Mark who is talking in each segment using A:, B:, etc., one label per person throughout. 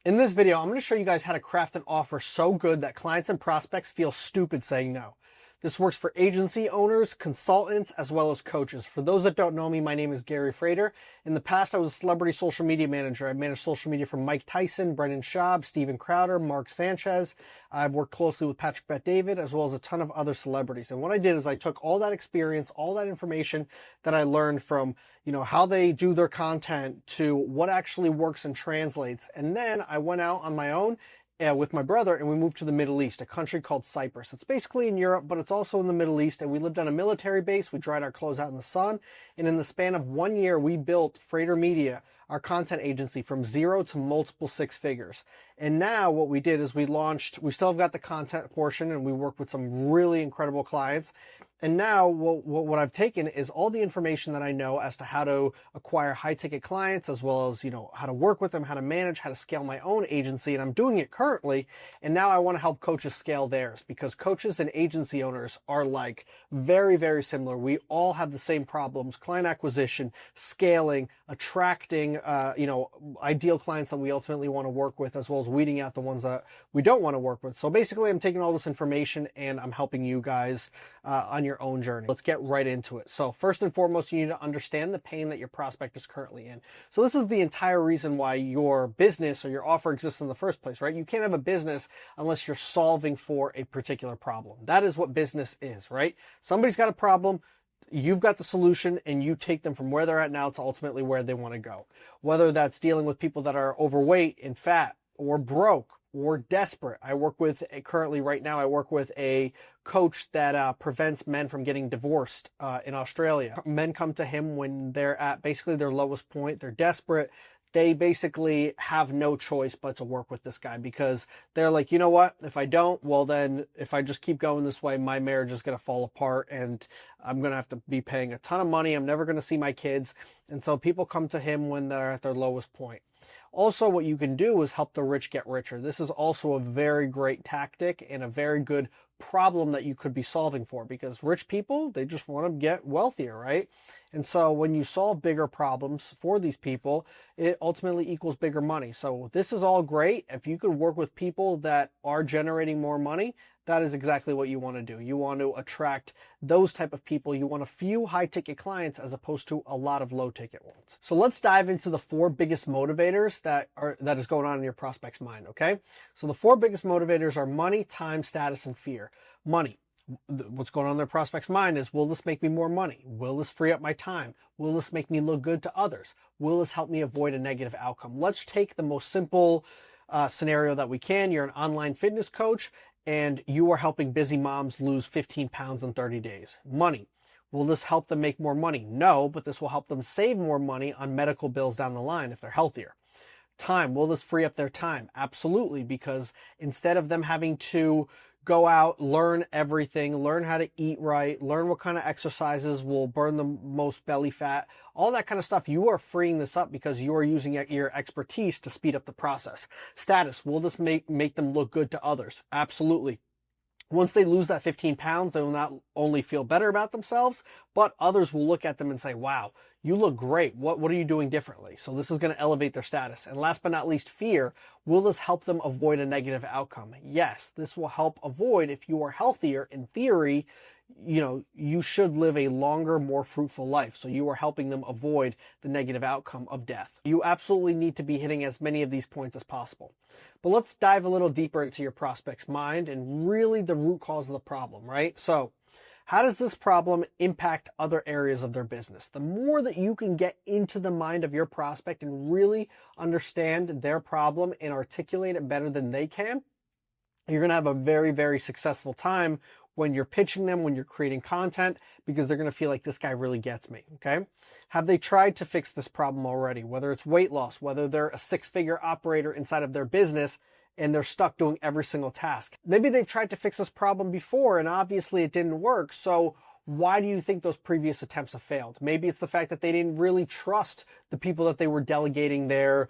A: In this video, I'm going to show you guys how to craft an offer so good that clients and prospects feel stupid saying no. This works for agency owners, consultants, as well as coaches. For those that don't know me, my name is Gary Frater. In the past, I was a celebrity social media manager. I managed social media for Mike Tyson, Brendan Schaub, Steven Crowder, Mark Sanchez. I've worked closely with Patrick Bet-David, as well as a ton of other celebrities. And what I did is I took all that experience, all that information that I learned from, how they do their content to what actually works and translates. And then I went out on my own with my brother, and we moved to the Middle East, a country called Cyprus. It's basically in Europe, but it's also in the Middle East, and we lived on a military base. We dried our clothes out in the sun, and in the span of 1 year, we built Frater Media, our content agency, from 0 to multiple 6 figures. And now what we did is we still have got the content portion, and we work with some really incredible clients. And now what I've taken is all the information that I know as to how to acquire high ticket clients, as well as, how to work with them, how to manage, how to scale my own agency. And I'm doing it currently. And now I want to help coaches scale theirs, because coaches and agency owners are like very, very similar. We all have the same problems: client acquisition, scaling, attracting, ideal clients that we ultimately want to work with, as well as weeding out the ones that we don't want to work with. So basically, I'm taking all this information and I'm helping you guys on your own journey. Let's get right into it. So first and foremost, you need to understand the pain that your prospect is currently in. So this is the entire reason why your business or your offer exists in the first place, right? You can't have a business unless you're solving for a particular problem. That is what business is, right? Somebody's got a problem, you've got the solution, and you take them from where they're at now to ultimately where they want to go. Whether that's dealing with people that are overweight and fat, or broke, or desperate. I work with a coach that prevents men from getting divorced in Australia. Men come to him when they're at basically their lowest point. They're desperate. They basically have no choice but to work with this guy, because they're like, you know what? If I don't, well then, if I just keep going this way, my marriage is going to fall apart and I'm going to have to be paying a ton of money. I'm never going to see my kids. And so people come to him when they're at their lowest point. Also, what you can do is help the rich get richer. This is also a very great tactic and a very good problem that you could be solving for, because rich people, they just want to get wealthier, right? And so when you solve bigger problems for these people, it ultimately equals bigger money. So this is all great. If you can work with people that are generating more money, that is exactly what you want to do. You want to attract those type of people. You want a few high ticket clients as opposed to a lot of low ticket ones. So let's dive into the 4 biggest motivators that is going on in your prospect's mind, okay? So the 4 biggest motivators are money, time, status, and fear. Money. What's going on in their prospect's mind is, will this make me more money? Will this free up my time? Will this make me look good to others? Will this help me avoid a negative outcome? Let's take the most simple scenario that we can. You're an online fitness coach and you are helping busy moms lose 15 pounds in 30 days. Money. Will this help them make more money? No, but this will help them save more money on medical bills down the line if they're healthier. Time. Will this free up their time? Absolutely, because instead of them having to go out, learn everything, learn how to eat right, learn what kind of exercises will burn the most belly fat, all that kind of stuff, you are freeing this up because you are using your expertise to speed up the process. Status. Will this make them look good to others? Absolutely. Once they lose that 15 pounds, they will not only feel better about themselves, but others will look at them and say, wow, you look great. What are you doing differently? So this is going to elevate their status. And last but not least, fear. Will this help them avoid a negative outcome? Yes, this will help avoid, if you are healthier, in theory, you should live a longer, more fruitful life. So you are helping them avoid the negative outcome of death. You absolutely need to be hitting as many of these points as possible. But let's dive a little deeper into your prospect's mind and really the root cause of the problem, right? So how does this problem impact other areas of their business? The more that you can get into the mind of your prospect and really understand their problem and articulate it better than they can, you're going to have a very, very successful time when you're pitching them, when you're creating content, because they're going to feel like, this guy really gets me, okay? Have they tried to fix this problem already? Whether it's weight loss, whether they're a 6-figure operator inside of their business and they're stuck doing every single task. Maybe they've tried to fix this problem before and obviously it didn't work. So why do you think those previous attempts have failed? Maybe it's the fact that they didn't really trust the people that they were delegating the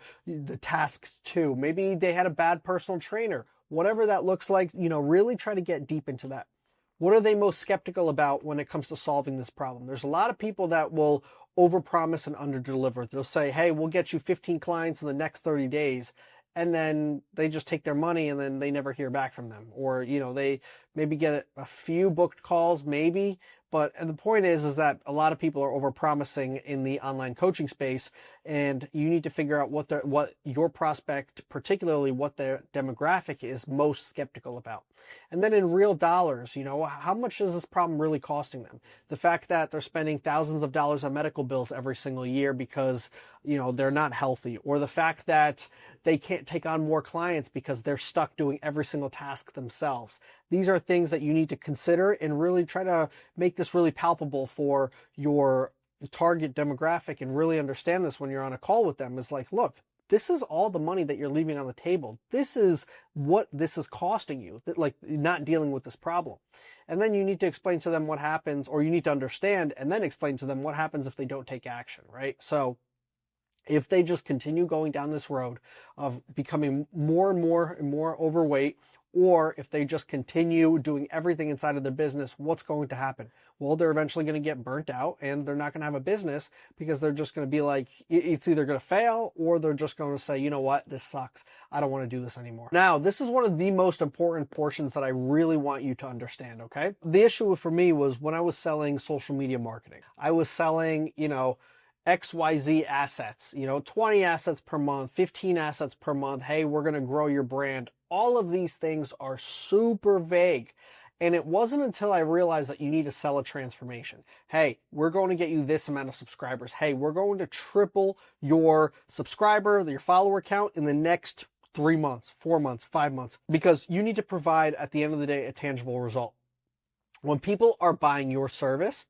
A: tasks to. Maybe they had a bad personal trainer. Whatever that looks like, really try to get deep into that. What are they most skeptical about when it comes to solving this problem? There's a lot of people that will overpromise and underdeliver. They'll say, hey, we'll get you 15 clients in the next 30 days. and then they just take their money and then they never hear back from them. Or, they maybe get a few booked calls, maybe. And the point is that a lot of people are overpromising in the online coaching space, and you need to figure out what your prospect, particularly what their demographic is most skeptical about. And then in real dollars, how much is this problem really costing them? The fact that they're spending thousands of dollars on medical bills every single year because, they're not healthy, or the fact that they can't take on more clients because they're stuck doing every single task themselves. These are things that you need to consider and really try to make this really palpable for your target demographic, and really understand this when you're on a call with them. Is like, look, this is all the money that you're leaving on the table. This is what this is costing you, like not dealing with this problem. And then you need to explain to them what happens, or you need to understand and then explain to them what happens if they don't take action, right? So if they just continue going down this road of becoming more and more overweight, or if they just continue doing everything inside of their business, what's going to happen? Well, they're eventually going to get burnt out, and they're not going to have a business, because they're just going to be like, it's either going to fail, or they're just going to say, you know what, this sucks. I don't want to do this anymore. Now, this is one of the most important portions that I really want you to understand, okay? The issue for me was when I was selling social media marketing. I was selling, XYZ assets, 20 assets per month, 15 assets per month. Hey, we're going to grow your brand. All of these things are super vague. And it wasn't until I realized that you need to sell a transformation. Hey, we're going to get you this amount of subscribers. Hey, we're going to triple your your follower count in the next 3 months, 4 months, 5 months, because you need to provide, at the end of the day, a tangible result. When people are buying your service,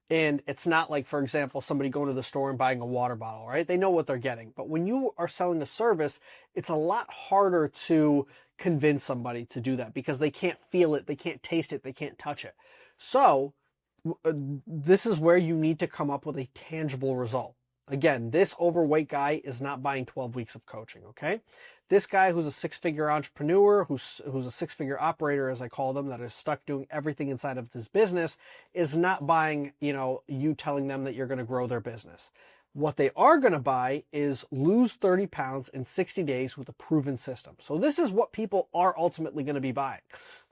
A: and it's not like, for example, somebody going to the store and buying a water bottle, right? They know what they're getting. But when you are selling a service, it's a lot harder to convince somebody to do that, because they can't feel it, they can't taste it, they can't touch it. So this is where you need to come up with a tangible result. Again, this overweight guy is not buying 12 weeks of coaching, okay? This guy who's a six-figure entrepreneur, who's a six-figure operator, as I call them, that is stuck doing everything inside of his business, is not buying, you telling them that you're going to grow their business. What they are going to buy is lose 30 pounds in 60 days with a proven system. So this is what people are ultimately going to be buying,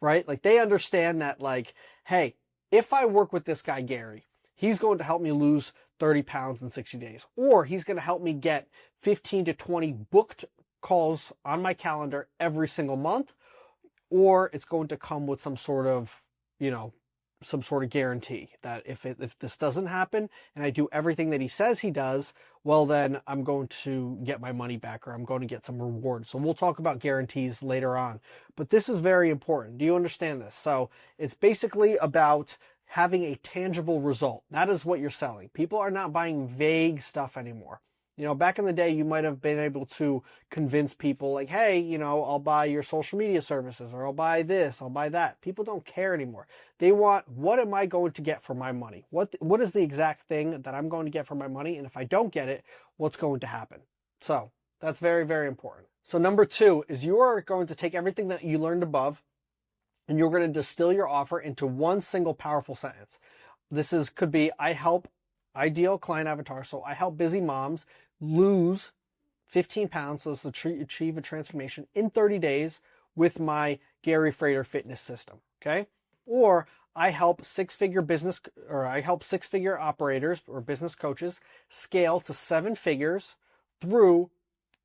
A: right? Like, they understand that, like, hey, if I work with this guy, Gary, he's going to help me lose 30 pounds in 60 days, or he's going to help me get 15 to 20 booked calls on my calendar every single month, or it's going to come with some sort of guarantee that if this doesn't happen and I do everything that he says he does, well, then I'm going to get my money back, or I'm going to get some reward. So we'll talk about guarantees later on, but this is very important. Do you understand this? So it's basically about having a tangible result. That is what you're selling. People are not buying vague stuff anymore. Back in the day, you might have been able to convince people like, hey, I'll buy your social media services, or I'll buy this, I'll buy that. People don't care anymore. They want, what am I going to get for my money? What is the exact thing that I'm going to get for my money? And if I don't get it, what's going to happen? So that's very, very important. So number 2 is you are going to take everything that you learned above, and you're going to distill your offer into one single powerful sentence. Could be, I help ideal client avatar. So I help busy moms lose 15 pounds, so let's achieve a transformation in 30 days with my Gary Frater fitness system. Okay. Or I help six-figure operators or business coaches scale to 7 figures through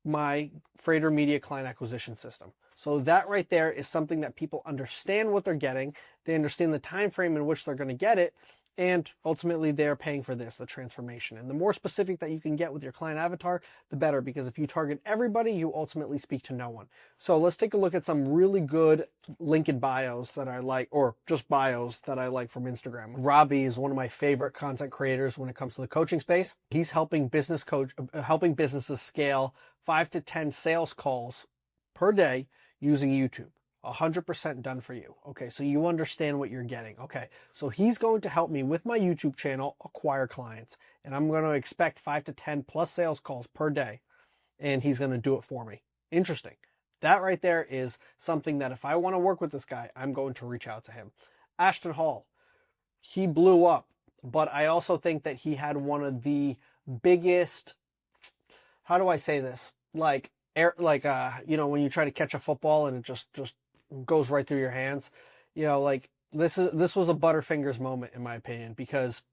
A: my Frater Media client acquisition system. So that right there is something that people understand what they're getting. They understand the time frame in which they're going to get it. And ultimately, they're paying for this, the transformation. And the more specific that you can get with your client avatar, the better, because if you target everybody, you ultimately speak to no one. So let's take a look at some really good link in bios that I like, or just bios that I like from Instagram. Robbie is one of my favorite content creators when it comes to the coaching space. He's helping businesses scale 5 to 10 sales calls per day using YouTube. 100% done for you. Okay, so you understand what you're getting. Okay, so he's going to help me with my YouTube channel acquire clients, and I'm going to expect 5 to 10 plus sales calls per day, and he's going to do it for me. Interesting. That right there is something that if I want to work with this guy, I'm going to reach out to him. Ashton Hall, he blew up, but I also think that he had one of the biggest, how do I say this? Like, you know, when you try to catch a football and it just goes right through your hands. You know, like this was a Butterfingers moment in my opinion, because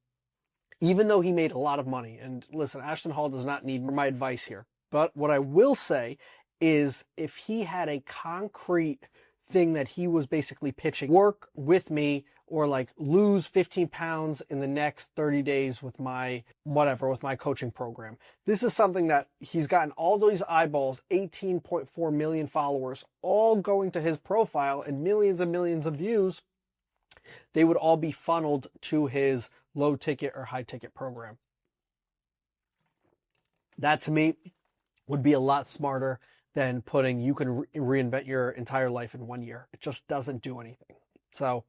A: even though he made a lot of money, and listen, Ashton Hall does not need my advice here, but what I will say is if he had a concrete thing that he was basically pitching, work with me or like lose 15 pounds in the next 30 days with my coaching program. This is something that he's gotten all those eyeballs, 18.4 million followers, all going to his profile and millions of views. They would all be funneled to his low ticket or high ticket program. That to me would be a lot smarter than putting you can reinvent your entire life in 1 year. It just doesn't do anything. So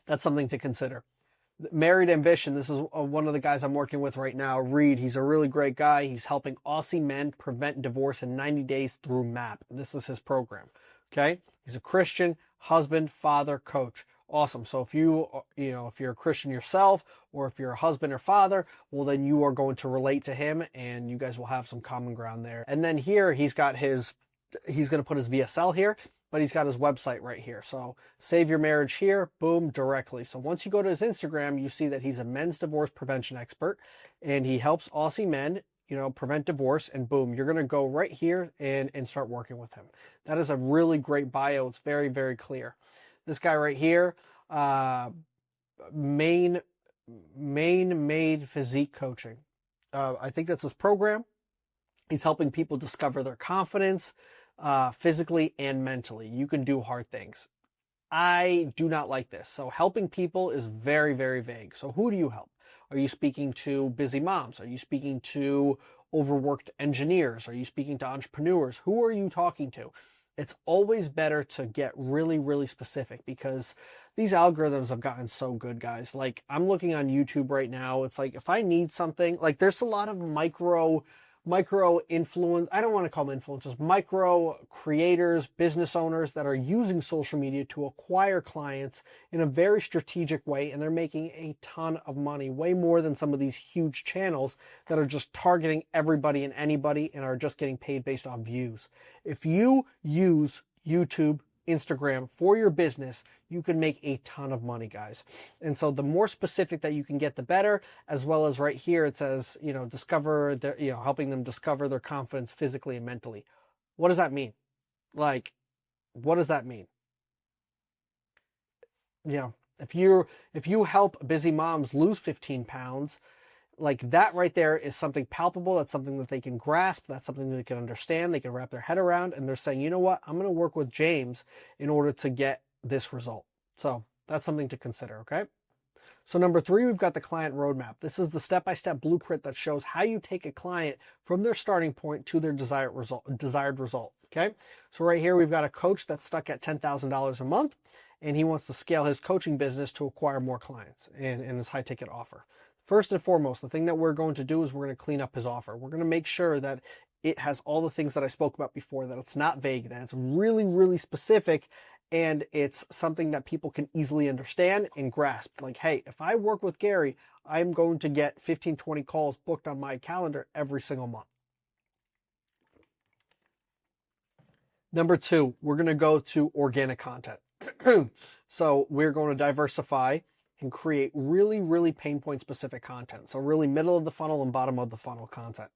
A: that's something to consider. Married Ambition, this is one of the guys I'm working with right now, Reed. He's a really great guy. He's helping Aussie men prevent divorce in 90 days through MAP. This is his program. Okay? He's a Christian, husband, father, coach. Awesome. So if if you're a Christian yourself, or if you're a husband or father, well, then you are going to relate to him and you guys will have some common ground there. And then here he's going to put his VSL here, but he's got his website right here. So save your marriage here, boom, directly. So once you go to his Instagram, you see that he's a men's divorce prevention expert and he helps Aussie men, prevent divorce, and boom, you're going to go right here and start working with him. That is a really great bio. It's very, very clear. This guy right here, Maine Made Physique Coaching. I think that's his program. He's helping people discover their confidence, physically and mentally. You can do hard things. I do not like this. So helping people is very, very vague. So who do you help? Are you speaking to busy moms? Are you speaking to overworked engineers? Are you speaking to entrepreneurs? Who are you talking to? It's always better to get really, really specific, because these algorithms have gotten so good, guys. Like, I'm looking on YouTube right now. It's like, if I need something, like there's a lot of micro influence. I don't want to call them influencers, micro creators, business owners that are using social media to acquire clients in a very strategic way. And they're making a ton of money, way more than some of these huge channels that are just targeting everybody and anybody and are just getting paid based on views. If you use YouTube, Instagram for your business, you can make a ton of money, guys. And so the more specific that you can get, the better, as well as right here, it says, discover their, helping them discover their confidence physically and mentally. What does that mean? Like, what does that mean? If you help busy moms lose 15 pounds, like that right there is something palpable. That's something that they can grasp. That's something that they can understand. They can wrap their head around, and they're saying, you know what? I'm going to work with James in order to get this result. So that's something to consider. Okay. So number 3, we've got the client roadmap. This is the step-by-step blueprint that shows how you take a client from their starting point to their desired result. Okay. So right here, we've got a coach that's stuck at $10,000 a month, and he wants to scale his coaching business to acquire more clients in his high ticket offer. First and foremost, the thing that we're going to do is we're going to clean up his offer. We're going to make sure that it has all the things that I spoke about before, that it's not vague, that it's really, really specific, and it's something that people can easily understand and grasp. Like, hey, if I work with Gary, I'm going to get 15, 20 calls booked on my calendar every single month. Number 2, we're going to go to organic content. So we're going to diversify and create really, really pain point specific content. So really middle of the funnel and bottom of the funnel content.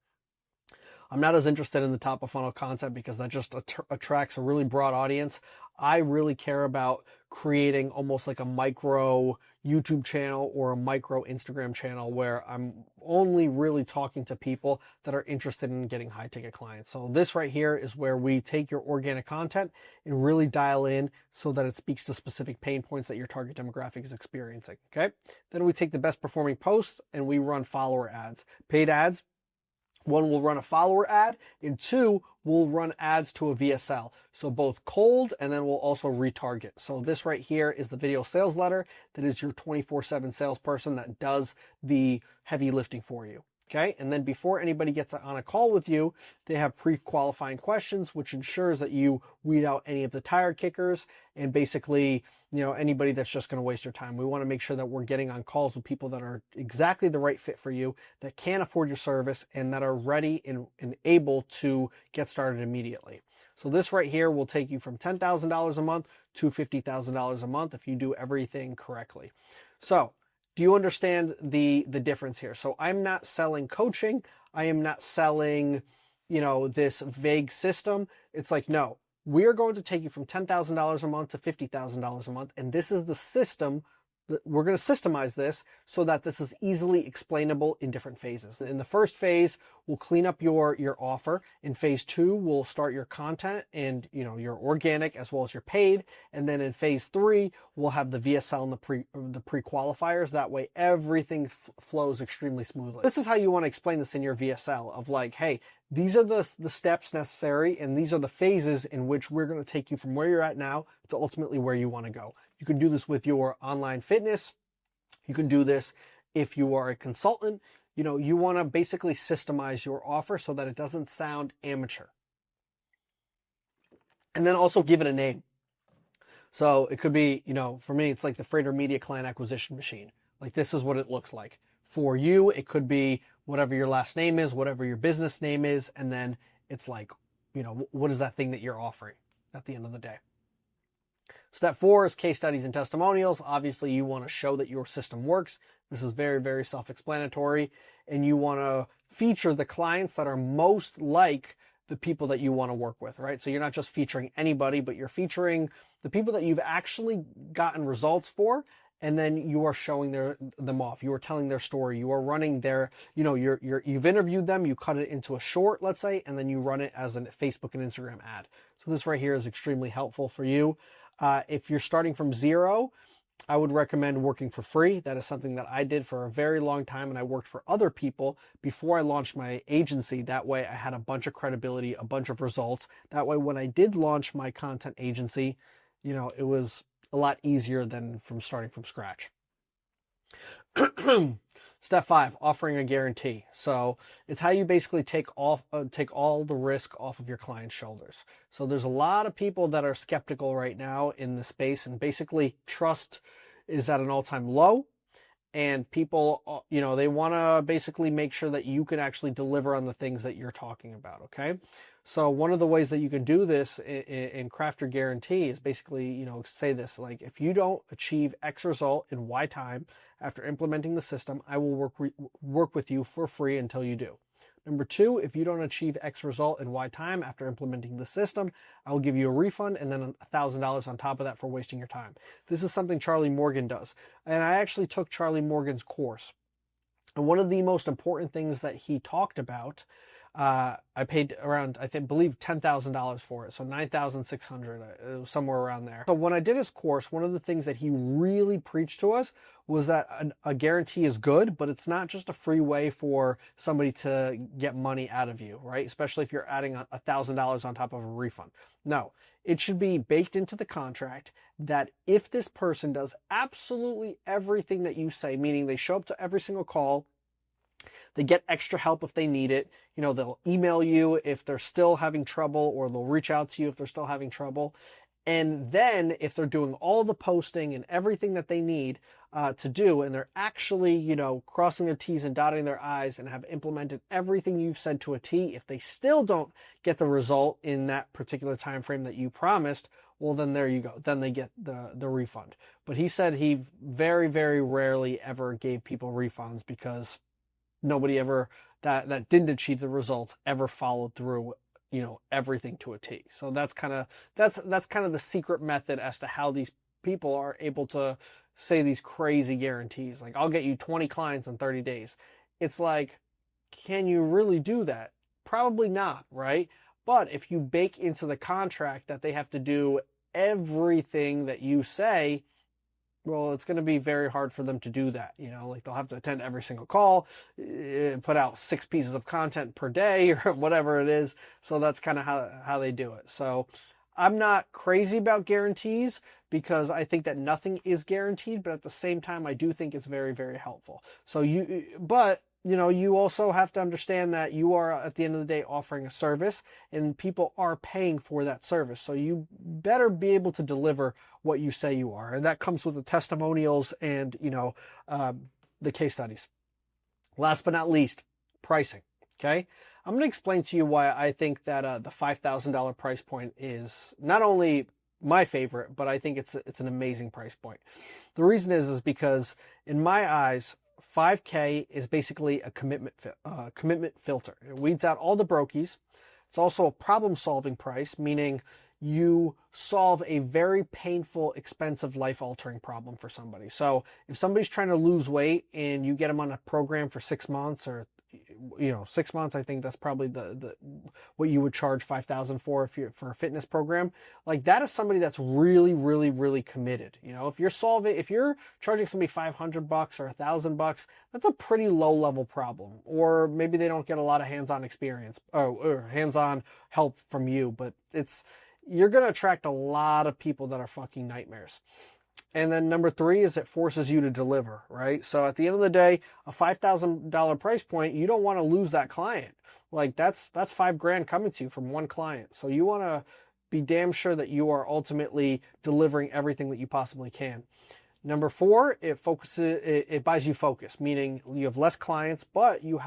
A: I'm not as interested in the top of funnel content because that just attracts a really broad audience. I really care about creating almost like a micro YouTube channel or a micro Instagram channel where I'm only really talking to people that are interested in getting high ticket clients. So this right here is where we take your organic content and really dial in so that it speaks to specific pain points that your target demographic is experiencing. Okay. Then we take the best performing posts and we run follower ads, paid ads. 1, we'll run a follower ad, and 2, we'll run ads to a VSL. So both cold, and then we'll also retarget. So this right here is the video sales letter. That is your 24/7 salesperson that does the heavy lifting for you. Okay, and then before anybody gets on a call with you, they have pre-qualifying questions, which ensures that you weed out any of the tire kickers and basically, anybody that's just going to waste your time. We want to make sure that we're getting on calls with people that are exactly the right fit for you, that can afford your service, and that are ready and able to get started immediately. So this right here will take you from $10,000 a month to $50,000 a month if you do everything correctly. So, do you understand the difference here? So I'm not selling coaching. I am not selling, this vague system. It's like, no, we are going to take you from $10,000 a month to $50,000 a month. And this is the system. We're going to systemize this so that this is easily explainable in different phases. In the first phase, we'll clean up your offer. In phase 2, we'll start your content and your organic as well as your paid. And then in phase 3, we'll have the VSL and the pre-qualifiers. That way, everything flows extremely smoothly. This is how you want to explain this in your VSL of like, hey, these are the steps necessary, and these are the phases in which we're going to take you from where you're at now to ultimately where you want to go. You can do this with your online fitness. You can do this if you are a consultant. You want to basically systemize your offer so that it doesn't sound amateur. And then also give it a name. So it could be, for me, it's like the Freighter Media Client Acquisition Machine. Like this is what it looks like. For you, it could be whatever your last name is, whatever your business name is, and then it's like, what is that thing that you're offering at the end of the day? Step 4 is case studies and testimonials. Obviously, you want to show that your system works. This is very, very self-explanatory, and you want to feature the clients that are most like the people that you want to work with, right? So you're not just featuring anybody, but you're featuring the people that you've actually gotten results for, and then you are showing them off. You are telling their story. You are running their, you've interviewed them, you cut it into a short, let's say, and then you run it as a Facebook and Instagram ad. So this right here is extremely helpful for you. If you're starting from zero, I would recommend working for free. That is something that I did for a very long time, and I worked for other people before I launched my agency. That way I had a bunch of credibility, a bunch of results. That way when I did launch my content agency, it was a lot easier than from starting from scratch. Step 5, offering a guarantee. So it's how you basically take all the risk off of your client's shoulders. So there's a lot of people that are skeptical right now in the space, and basically trust is at an all-time low. And people, they want to basically make sure that you can actually deliver on the things that you're talking about, okay? So one of the ways that you can do this and craft your guarantee is basically, say this, like, if you don't achieve X result in Y time after implementing the system, I will work with you for free until you do. Number 2, if you don't achieve X result in Y time after implementing the system, I will give you a refund and then $1,000 on top of that for wasting your time. This is something Charlie Morgan does. And I actually took Charlie Morgan's course. And one of the most important things that he talked about, I paid around, believe $10,000 for it. So $9,600, it was somewhere around there. So when I did his course, one of the things that he really preached to us was that a guarantee is good, but it's not just a free way for somebody to get money out of you, right? Especially if you're adding $1,000 on top of a refund. No, it should be baked into the contract that if this person does absolutely everything that you say, meaning they show up to every single call, they get extra help if they need it. They'll email you if they're still having trouble, or they'll reach out to you if they're still having trouble. And then if they're doing all the posting and everything that they need to do, and they're actually, crossing their T's and dotting their I's and have implemented everything you've said to a T, if they still don't get the result in that particular time frame that you promised, well, then there you go. Then they get the refund. But he said he very, very rarely ever gave people refunds because nobody ever that didn't achieve the results ever followed through, everything to a T. So that's kind of the secret method as to how these people are able to say these crazy guarantees. Like, I'll get you 20 clients in 30 days. It's like, can you really do that? Probably not, right? But if you bake into the contract that they have to do everything that you say, well, it's going to be very hard for them to do that. Like, they'll have to attend every single call, put out 6 pieces of content per day or whatever it is. So that's kind of how they do it. So I'm not crazy about guarantees because I think that nothing is guaranteed, but at the same time, I do think it's very, very helpful. So but you also have to understand that you are, at the end of the day, offering a service, and people are paying for that service. So you better be able to deliver what you say you are. And that comes with the testimonials and, the case studies. Last but not least, pricing. Okay. I'm going to explain to you why I think that the $5,000 price point is not only my favorite, but I think it's an amazing price point. The reason is because in my eyes, $5K is basically a commitment filter. It weeds out all the brokies. It's also a problem-solving price, meaning you solve a very painful, expensive, life-altering problem for somebody. So if somebody's trying to lose weight and you get them on a program for 6 months or 6 months, I think that's probably the what you would charge $5,000 for for a fitness program. Like, that is somebody that's really, really, really committed. If you're charging somebody $500 or $1,000, that's a pretty low level problem. Or maybe they don't get a lot of hands-on experience or hands-on help from you, but you're going to attract a lot of people that are fucking nightmares. And then number 3 is it forces you to deliver, right? So at the end of the day, a $5,000 price point, you don't want to lose that client. Like, that's $5,000 coming to you from one client. So you want to be damn sure that you are ultimately delivering everything that you possibly can. Number 4, it buys you focus, meaning you have less clients, but you're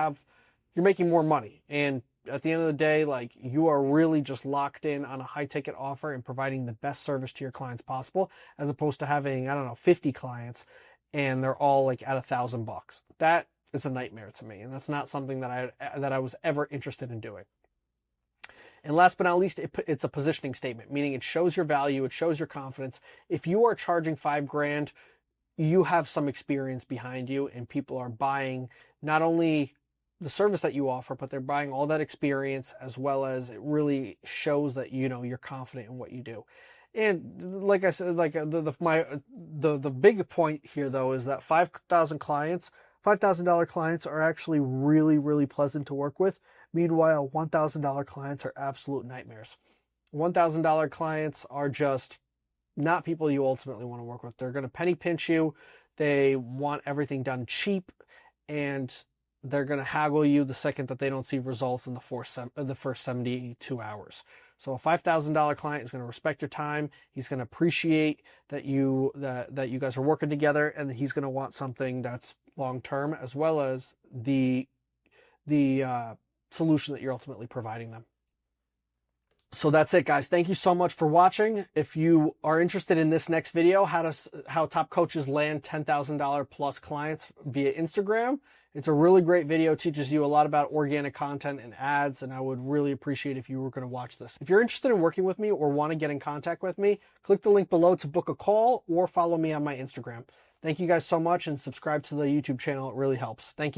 A: making more money. And at the end of the day, like, you are really just locked in on a high ticket offer and providing the best service to your clients possible, as opposed to having, 50 clients and they're all like at $1,000. That is a nightmare to me. And that's not something that I was ever interested in doing. And last but not least, it's a positioning statement, meaning it shows your value. It shows your confidence. If you are charging $5,000, you have some experience behind you, and people are buying not only the service that you offer, but they're buying all that experience, as well as it really shows that you're confident in what you do. And like I said, like the big point here though is that $5,000 clients are actually really, really pleasant to work with. Meanwhile, $1,000 clients are absolute nightmares. $1,000 clients are just not people you ultimately want to work with. They're going to penny pinch you. They want everything done cheap, and they're going to haggle you the second that they don't see results in the first 72 hours. So a $5,000 client is going to respect your time. He's going to appreciate that you guys are working together, and he's going to want something that's long-term, as well as the solution that you're ultimately providing them. So that's it, guys. Thank you so much for watching. If you are interested in this next video, how top coaches land $10,000 plus clients via Instagram, it's a really great video. It teaches you a lot about organic content and ads, and I would really appreciate if you were going to watch this. If you're interested in working with me or want to get in contact with me, click the link below to book a call or follow me on my Instagram. Thank you guys so much, and subscribe to the YouTube channel. It really helps. Thank you.